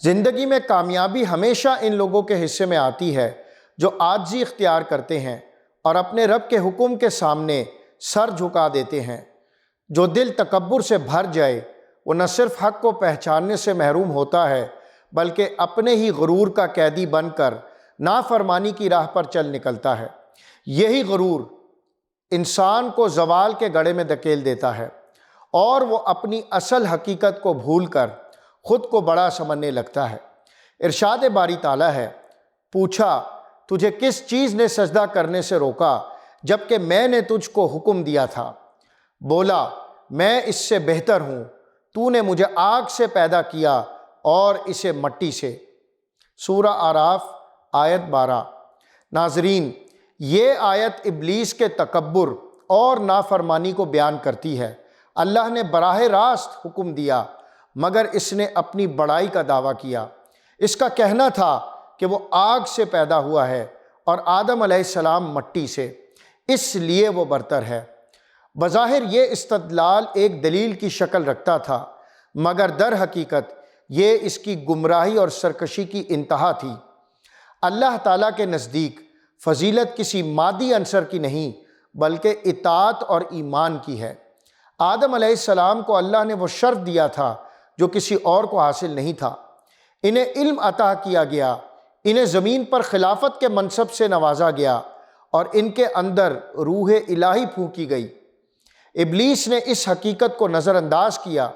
زندگی میں کامیابی ہمیشہ ان لوگوں کے حصے میں آتی ہے جو عاجزی اختیار کرتے ہیں اور اپنے رب کے حکم کے سامنے سر جھکا دیتے ہیں۔ جو دل تکبر سے بھر جائے وہ نہ صرف حق کو پہچاننے سے محروم ہوتا ہے بلکہ اپنے ہی غرور کا قیدی بن کر نافرمانی کی راہ پر چل نکلتا ہے۔ یہی غرور انسان کو زوال کے گڑھے میں دھکیل دیتا ہے اور وہ اپنی اصل حقیقت کو بھول کر خود کو بڑا سمجھنے لگتا ہے۔ ارشاد باری تعالیٰ ہے، پوچھا تجھے کس چیز نے سجدہ کرنے سے روکا جبکہ میں نے تجھ کو حکم دیا تھا؟ بولا میں اس سے بہتر ہوں، تو نے مجھے آگ سے پیدا کیا اور اسے مٹی سے۔ سورہ اعراف آیت 12۔ ناظرین، یہ آیت ابلیس کے تکبر اور نافرمانی کو بیان کرتی ہے۔ اللہ نے براہ راست حکم دیا مگر اس نے اپنی بڑائی کا دعویٰ کیا۔ اس کا کہنا تھا کہ وہ آگ سے پیدا ہوا ہے اور آدم علیہ السلام مٹی سے، اس لیے وہ برتر ہے۔ بظاہر یہ استدلال ایک دلیل کی شکل رکھتا تھا مگر در حقیقت یہ اس کی گمراہی اور سرکشی کی انتہا تھی۔ اللہ تعالیٰ کے نزدیک فضیلت کسی مادی عنصر کی نہیں بلکہ اطاعت اور ایمان کی ہے۔ آدم علیہ السلام کو اللہ نے وہ شرف دیا تھا جو کسی اور کو حاصل نہیں تھا۔ انہیں علم عطا کیا گیا، انہیں زمین پر خلافت کے منصب سے نوازا گیا اور ان کے اندر روح الہی پھونکی گئی۔ ابلیس نے اس حقیقت کو نظر انداز کیا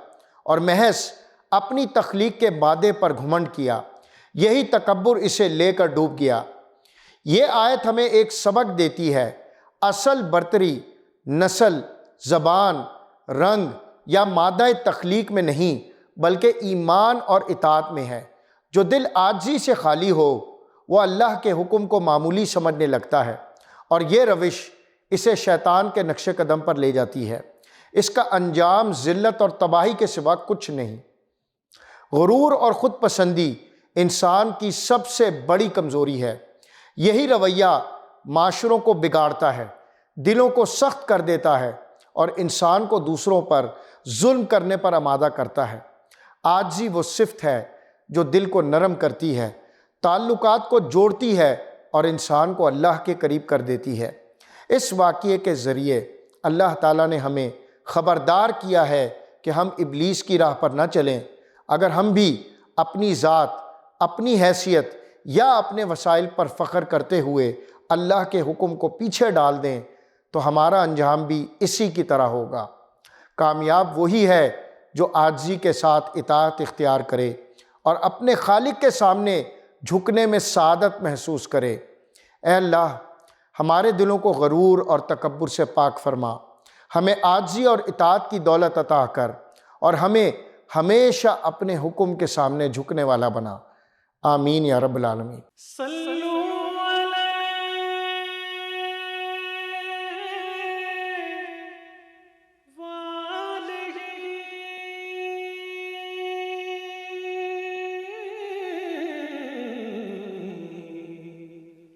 اور محض اپنی تخلیق کے مادے پر گھمنڈ کیا۔ یہی تکبر اسے لے کر ڈوب گیا۔ یہ آیت ہمیں ایک سبق دیتی ہے، اصل برتری نسل، زبان، رنگ یا مادہ تخلیق میں نہیں بلکہ ایمان اور اطاعت میں ہے۔ جو دل عاجزی سے خالی ہو وہ اللہ کے حکم کو معمولی سمجھنے لگتا ہے اور یہ روش اسے شیطان کے نقش قدم پر لے جاتی ہے۔ اس کا انجام ذلت اور تباہی کے سوا کچھ نہیں۔ غرور اور خود پسندی انسان کی سب سے بڑی کمزوری ہے۔ یہی رویہ معاشروں کو بگاڑتا ہے، دلوں کو سخت کر دیتا ہے اور انسان کو دوسروں پر ظلم کرنے پر آمادہ کرتا ہے۔ عاجزی وہ صفت ہے جو دل کو نرم کرتی ہے، تعلقات کو جوڑتی ہے اور انسان کو اللہ کے قریب کر دیتی ہے۔ اس واقعے کے ذریعے اللہ تعالیٰ نے ہمیں خبردار کیا ہے کہ ہم ابلیس کی راہ پر نہ چلیں۔ اگر ہم بھی اپنی ذات، اپنی حیثیت یا اپنے وسائل پر فخر کرتے ہوئے اللہ کے حکم کو پیچھے ڈال دیں تو ہمارا انجام بھی اسی کی طرح ہوگا۔ کامیاب وہی ہے جو عاجزی کے ساتھ اطاعت اختیار کرے اور اپنے خالق کے سامنے جھکنے میں سعادت محسوس کرے۔ اے اللہ، ہمارے دلوں کو غرور اور تکبر سے پاک فرما، ہمیں عاجزی اور اطاعت کی دولت عطا کر اور ہمیں ہمیشہ اپنے حکم کے سامنے جھکنے والا بنا۔ آمین یا رب العالمین۔